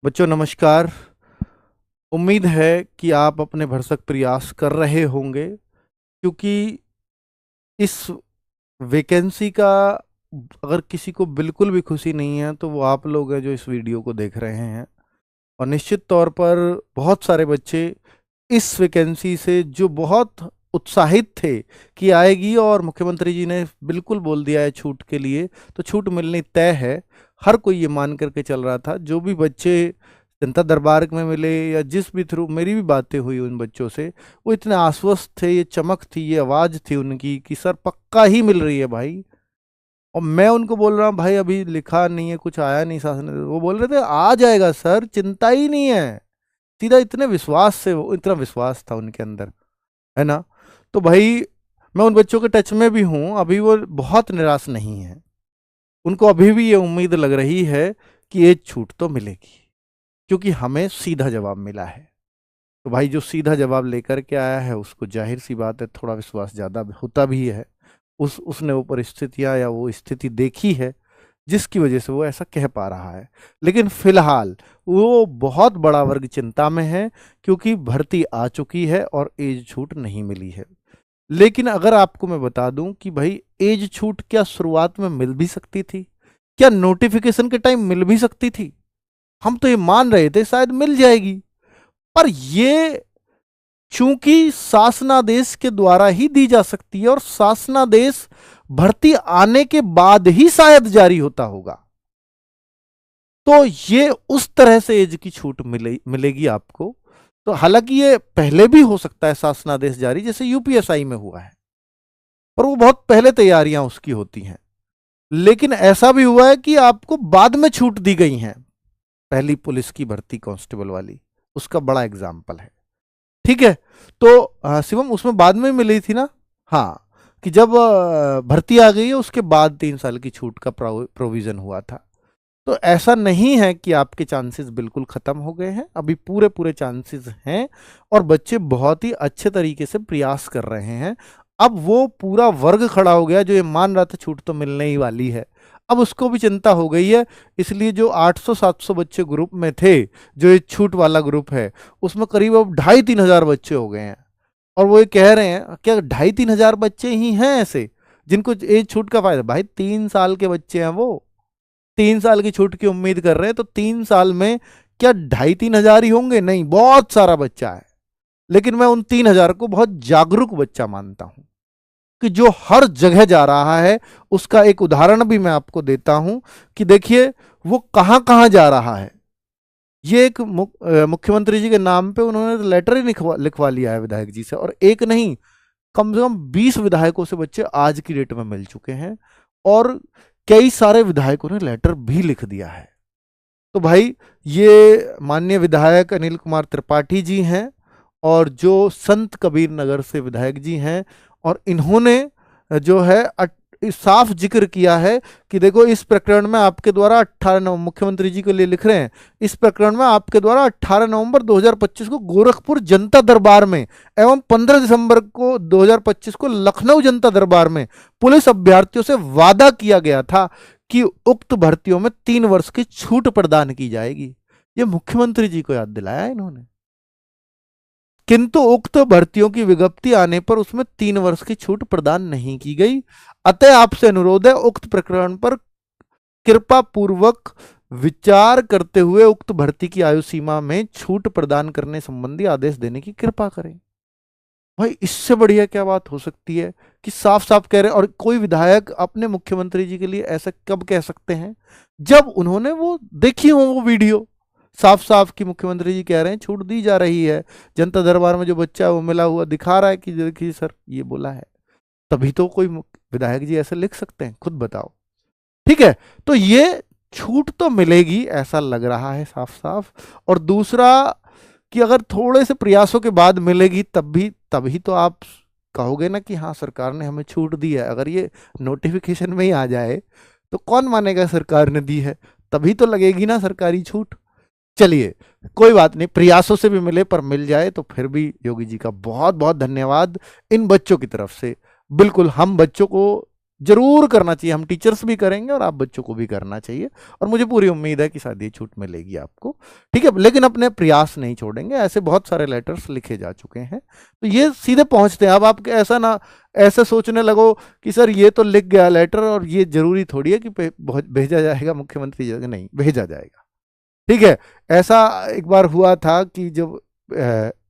बच्चों नमस्कार। उम्मीद है कि आप अपने भरसक प्रयास कर रहे होंगे, क्योंकि इस वैकेंसी का अगर किसी को बिल्कुल भी खुशी नहीं है तो वो आप लोग हैं जो इस वीडियो को देख रहे हैं। और निश्चित तौर पर बहुत सारे बच्चे इस वैकेंसी से जो बहुत उत्साहित थे कि आएगी, और मुख्यमंत्री जी ने बिल्कुल बोल दिया है छूट के लिए, तो छूट मिलनी तय है। हर कोई ये मान करके चल रहा था। जो भी बच्चे जनता दरबार में मिले या जिस भी थ्रू मेरी भी बातें हुई उन बच्चों से, वो इतने आश्वस्त थे, ये चमक थी, ये आवाज़ थी उनकी कि सर पक्का ही मिल रही है भाई। और मैं उनको बोल रहा हूँ भाई अभी लिखा नहीं है, कुछ आया नहीं शासन ने। वो बोल रहे थे आ जाएगा सर, चिंता ही नहीं है। सीधा इतने विश्वास से, वो इतना विश्वास था उनके अंदर, है ना। तो भाई मैं उन बच्चों के टच में भी हूँ, अभी वो बहुत निराश नहीं है। उनको अभी भी ये उम्मीद लग रही है कि ये छूट तो मिलेगी, क्योंकि हमें सीधा जवाब मिला है। तो भाई जो सीधा जवाब लेकर के आया है उसको जाहिर सी बात है थोड़ा विश्वास ज़्यादा होता भी है। उसने वो परिस्थितियाँ या वो स्थिति देखी है जिसकी वजह से वो ऐसा कह पा रहा है। लेकिन फिलहाल वो बहुत बड़ा वर्ग चिंता में है, क्योंकि भर्ती आ चुकी है और एज छूट नहीं मिली है। लेकिन अगर आपको मैं बता दूं कि भाई एज छूट क्या शुरुआत में मिल भी सकती थी, क्या नोटिफिकेशन के टाइम मिल भी सकती थी। हम तो ये मान रहे थे शायद मिल जाएगी, पर ये चूंकि शासनादेश के द्वारा ही दी जा सकती है और शासनादेश भर्ती आने के बाद ही शायद जारी होता होगा, तो ये उस तरह से एज की छूट मिलेगी आपको। तो हालांकि ये पहले भी हो सकता है शासनादेश जारी, जैसे यूपीएसआई में हुआ है, पर वो बहुत पहले तैयारियां उसकी होती हैं। लेकिन ऐसा भी हुआ है कि आपको बाद में छूट दी गई है, पहली पुलिस की भर्ती कांस्टेबल वाली, उसका बड़ा एग्जाम्पल है। ठीक है। तो शिवम उसमें बाद में मिली थी ना। हाँ, कि जब भर्ती आ गई है उसके बाद 3 साल की छूट का प्रोविजन हुआ था। तो ऐसा नहीं है कि आपके चांसेस बिल्कुल खत्म हो गए हैं, अभी पूरे पूरे चांसेस हैं। और बच्चे बहुत ही अच्छे तरीके से प्रयास कर रहे हैं। अब वो पूरा वर्ग खड़ा हो गया जो ये मान रहा था छूट तो मिलने ही वाली है, अब उसको भी चिंता हो गई है। इसलिए जो 800-700 बच्चे ग्रुप में थे, जो ये छूट वाला ग्रुप है, उसमें करीब अब 2,500-3,000 बच्चे हो गए हैं। और वो ये कह रहे हैं क्या 2,500-3,000 बच्चे ही हैं ऐसे जिनको एज छूट का फायदा। भाई 3 साल के बच्चे हैं वो, 3 साल की छूट की उम्मीद कर रहे हैं, तो 3 साल में क्या 2,500-3,000 ही होंगे? नहीं, बहुत सारा बच्चा है। लेकिन मैं उन 3,000 को बहुत जागरूक बच्चा मानता हूं कि जो हर जगह जा रहा है। उसका एक उदाहरण भी मैं आपको देता हूं कि देखिए वो कहां कहां जा रहा है। ये एक मुख्यमंत्री जी के नाम पे उन्होंने लेटर ही लिखवा लिया है विधायक जी से, और एक नहीं, कम से कम 20 विधायकों से बच्चे आज की डेट में मिल चुके हैं। और कई सारे विधायकों ने लेटर भी लिख दिया है। तो भाई ये माननीय विधायक अनिल कुमार त्रिपाठी जी हैं, और जो संत कबीर नगर से विधायक जी हैं, और इन्होंने जो है साफ जिक्र किया है कि देखो इस प्रकरण में आपके द्वारा 18 नवंबर, मुख्यमंत्री जी के लिए लिख रहे हैं, इस प्रकरण में आपके द्वारा 18 नवंबर 2025 को गोरखपुर जनता दरबार में एवं 15 दिसंबर को 2025 को लखनऊ जनता दरबार में पुलिस अभ्यर्थियों से वादा किया गया था कि उक्त भर्तियों में 3 वर्ष की छूट प्रदान की जाएगी। ये मुख्यमंत्री जी को याद दिलाया इन्होंने। किंतु उक्त भर्तियों की विज्ञप्ति आने पर उसमें 3 वर्ष की छूट प्रदान नहीं की गई। अतः आपसे अनुरोध है उक्त प्रकरण पर कृपा पूर्वक विचार करते हुए उक्त भर्ती की आयु सीमा में छूट प्रदान करने संबंधी आदेश देने की कृपा करें। भाई इससे बढ़िया क्या बात हो सकती है कि साफ साफ कह रहे हैं। और कोई विधायक अपने मुख्यमंत्री जी के लिए ऐसा कब कह सकते हैं? जब उन्होंने वो देखी हो वो वीडियो, साफ साफ कि मुख्यमंत्री जी कह रहे हैं छूट दी जा रही है, जनता दरबार में जो बच्चा है वो मिला हुआ दिखा रहा है कि देखिए सर ये बोला है। तभी तो कोई विधायक जी ऐसे लिख सकते हैं, खुद बताओ। ठीक है। तो ये छूट तो मिलेगी ऐसा लग रहा है साफ साफ। और दूसरा कि अगर थोड़े से प्रयासों के बाद मिलेगी तभी तो आप कहोगे ना कि हाँ सरकार ने हमें छूट दी है। अगर ये नोटिफिकेशन में ही आ जाए तो कौन मानेगा सरकार ने दी है? तभी तो लगेगी ना सरकारी छूट। चलिए कोई बात नहीं, प्रयासों से भी मिले पर मिल जाए तो फिर भी योगी जी का बहुत बहुत धन्यवाद इन बच्चों की तरफ से। बिल्कुल हम बच्चों को जरूर करना चाहिए। हम टीचर्स भी करेंगे और आप बच्चों को भी करना चाहिए, और मुझे पूरी उम्मीद है कि शायद ये छूट मिलेगी आपको। ठीक है, लेकिन अपने प्रयास नहीं छोड़ेंगे। ऐसे बहुत सारे लेटर्स लिखे जा चुके हैं, तो ये सीधे पहुंचते हैं। अब आप ऐसा ना ऐसा सोचने लगो कि सर ये तो लिख गया लेटर और ये जरूरी थोड़ी है कि भेजा जाएगा मुख्यमंत्री जी, नहीं भेजा जाएगा। ठीक है, ऐसा एक बार हुआ था कि जब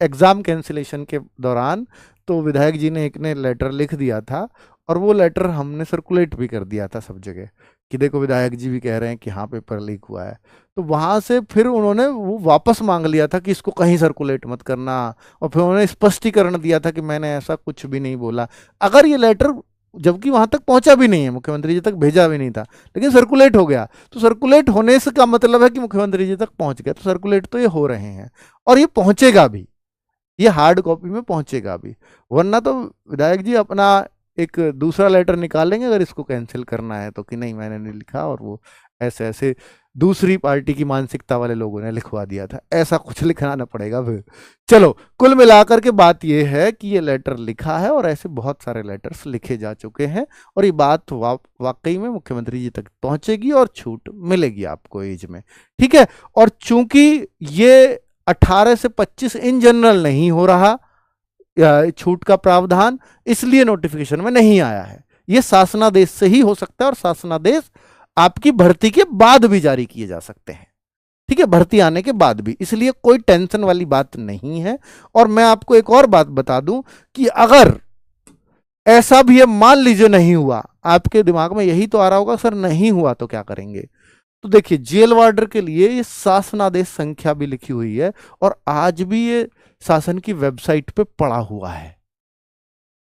एग्जाम कैंसिलेशन के दौरान, तो विधायक जी ने एक ने लेटर लिख दिया था, और वो लेटर हमने सर्कुलेट भी कर दिया था सब जगह कि देखो विधायक जी भी कह रहे हैं कि हाँ पेपर लीक हुआ है। तो वहां से फिर उन्होंने वो वापस मांग लिया था कि इसको कहीं सर्कुलेट मत करना, और फिर उन्होंने स्पष्टीकरण दिया था कि मैंने ऐसा कुछ भी नहीं बोला। अगर ये लेटर, जबकि वहां तक पहुंचा भी नहीं है, मुख्यमंत्री जी तक भेजा भी नहीं था, लेकिन सर्कुलेट हो गया, तो सर्कुलेट होने से का मतलब है कि मुख्यमंत्री जी तक पहुंच गया। तो सर्कुलेट तो ये हो रहे हैं, और ये पहुंचेगा भी, ये हार्ड कॉपी में पहुंचेगा भी। वरना तो विधायक जी अपना एक दूसरा लेटर निकालेंगे अगर इसको कैंसिल करना है तो, कि नहीं मैंने नहीं लिखा, और वो ऐसे ऐसे दूसरी पार्टी की मानसिकता वाले लोगों ने लिखवा दिया था, ऐसा कुछ लिखना ना पड़ेगा फिर। चलो, कुल मिलाकर के बात ये है कि ये लेटर लिखा है, और ऐसे बहुत सारे लेटर्स लिखे जा चुके हैं, और ये बात वाकई में मुख्यमंत्री जी तक पहुंचेगी और छूट मिलेगी आपको एज में। ठीक है, और चूंकि ये 18 से 25 इन जनरल नहीं हो रहा छूट का प्रावधान, इसलिए नोटिफिकेशन में नहीं आया है। यह शासनादेश से ही हो सकता है, और शासनादेश आपकी भर्ती के बाद भी जारी किए जा सकते हैं। ठीक है, भर्ती आने के बाद भी, इसलिए कोई टेंशन वाली बात नहीं है। और मैं आपको एक और बात बता दूं कि अगर ऐसा भी है, मान लीजिए नहीं हुआ, आपके दिमाग में यही तो आ रहा होगा सर नहीं हुआ तो क्या करेंगे। तो देखिए, जेल वार्डर के लिए ये शासनादेश संख्या भी लिखी हुई है, और आज भी ये शासन की वेबसाइट पे पड़ा हुआ है,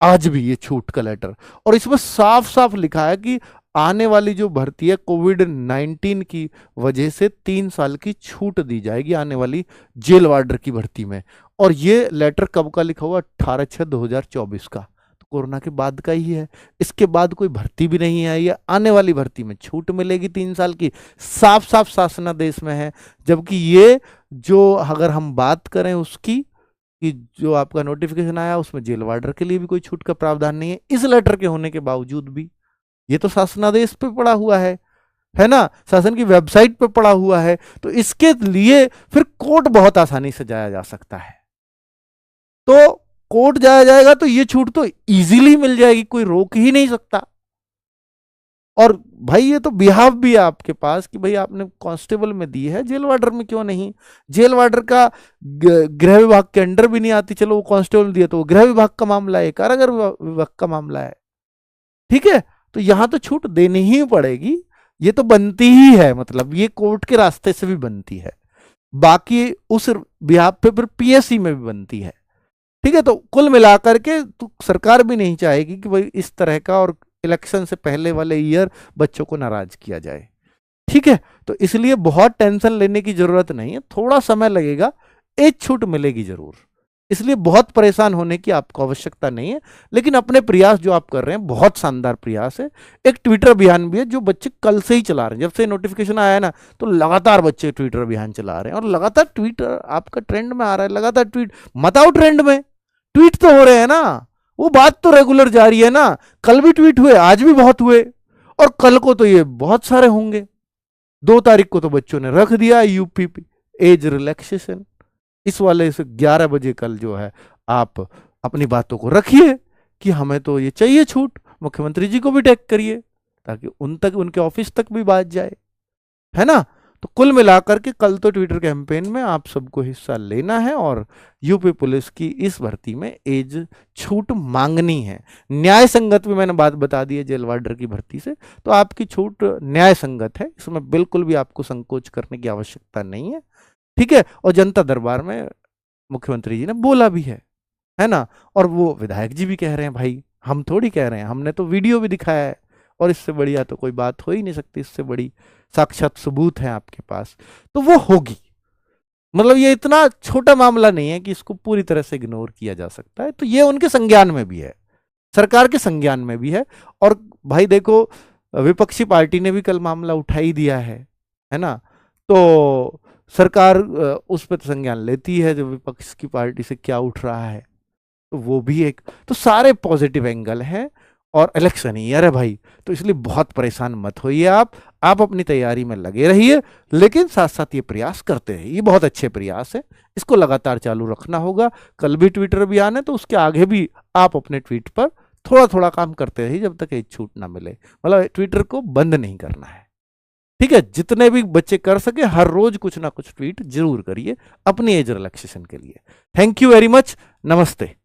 आज भी ये छूट का लेटर। और इसमें साफ साफ लिखा है कि आने वाली जो भर्ती है कोविड-19 की वजह से 3 साल की छूट दी जाएगी आने वाली जेल वार्डर की भर्ती में। और ये लेटर कब का लिखा हुआ? 18/6/2024 का, तो कोरोना के बाद का ही है। इसके बाद कोई भर्ती भी नहीं आई है, आने वाली भर्ती में छूट मिलेगी 3 साल की, साफ साफ शासनादेश में है। जबकि ये जो अगर हम बात करें उसकी, कि जो आपका नोटिफिकेशन आया उसमें जेल वार्डर के लिए भी कोई छूट का प्रावधान नहीं है, इस लेटर के होने के बावजूद भी। ये तो शासनादेश पे पड़ा हुआ है ना, शासन की वेबसाइट पे पड़ा हुआ है। तो इसके लिए फिर कोर्ट बहुत आसानी से जाया जा सकता है। तो कोर्ट जाया जाएगा तो ये छूट तो इजीली मिल जाएगी, कोई रोक ही नहीं सकता। और भाई ये तो बिहाव भी है आपके पास कि भाई आपने कांस्टेबल में दी है, जेल वार्डर में क्यों नहीं? जेल वार्डर का गृह विभाग के अंडर भी नहीं आती, चलो वो कांस्टेबल दिया तो वो गृह विभाग का मामला है, कारागार विभाग का मामला है। ठीक है, तो यहां तो छूट देनी ही पड़ेगी, ये तो बनती ही है, मतलब ये कोर्ट के रास्ते से भी बनती है, बाकी उस बिहाव पे फिर पीएससी में भी बनती है। ठीक है, तो कुल मिलाकर के तो सरकार भी नहीं चाहेगी कि भाई इस तरह का और इलेक्शन से पहले वाले ईयर बच्चों को नाराज किया जाए। ठीक है, तो इसलिए बहुत टेंशन लेने की जरूरत नहीं है, थोड़ा समय लगेगा, एक छूट मिलेगी जरूर, इसलिए बहुत परेशान होने की आपको आवश्यकता नहीं है। लेकिन अपने प्रयास जो आप कर रहे हैं बहुत शानदार प्रयास है। एक ट्विटर अभियान भी है जो बच्चे कल से ही चला रहे हैं, जब से नोटिफिकेशन आया है ना, तो लगातार बच्चे ट्विटर अभियान चला रहे हैं, और लगातार ट्विटर आपका ट्रेंड में आ रहा है, लगातार ट्वीट मत आओ ट्रेंड में, ट्वीट तो हो रहे हैं ना, वो बात तो रेगुलर जारी है ना। कल भी ट्वीट हुए, आज भी बहुत हुए, और कल को तो ये बहुत सारे होंगे। 2 तारीख को तो बच्चों ने रख दिया यूपी एज रिलैक्सेशन, इस वाले से 11 बजे कल जो है आप अपनी बातों को रखिए कि हमें तो ये चाहिए छूट, मुख्यमंत्री जी को भी टैग करिए ताकि उन तक, उनके ऑफिस तक भी बात जाए, है ना। तो कुल मिलाकर के कल तो ट्विटर कैंपेन में आप सबको हिस्सा लेना है, और यूपी पुलिस की इस भर्ती में एज छूट मांगनी है। न्याय संगत भी मैंने बात बता दी है जेल वार्डर की भर्ती से, तो आपकी छूट न्याय संगत है, इसमें बिल्कुल भी आपको संकोच करने की आवश्यकता नहीं है। ठीक है, और जनता दरबार में मुख्यमंत्री जी ने बोला भी है ना, और वो विधायक जी भी कह रहे हैं, भाई हम थोड़ी कह रहे हैं, हमने तो वीडियो भी दिखाया है, और इससे बढ़िया तो कोई बात हो ही नहीं सकती, इससे बड़ी साक्षात सबूत है आपके पास, तो वो होगी। मतलब ये इतना छोटा मामला नहीं है कि इसको पूरी तरह से इग्नोर किया जा सकता है। तो ये उनके संज्ञान में भी है, सरकार के संज्ञान में भी है। और भाई देखो, विपक्षी पार्टी ने भी कल मामला उठा ही दिया है ना, तो सरकार उस पर संज्ञान लेती है जो विपक्ष की पार्टी से क्या उठ रहा है, तो वो भी एक, तो सारे पॉजिटिव एंगल हैं। और इलेक्शन ईयर है भाई, तो इसलिए बहुत परेशान मत होइए आप अपनी तैयारी में लगे रहिए, लेकिन साथ साथ ये प्रयास करते रहिए, ये बहुत अच्छे प्रयास है, इसको लगातार चालू रखना होगा। कल भी ट्विटर अभियान है, तो उसके आगे भी आप अपने ट्वीट पर थोड़ा थोड़ा काम करते रहिए जब तक एज छूट ना मिले, मतलब ट्विटर को बंद नहीं करना है। ठीक है, जितने भी बच्चे कर सके हर रोज कुछ ना कुछ ट्वीट जरूर करिए अपनी एज रिलैक्सेशन के लिए। थैंक यू वेरी मच, नमस्ते।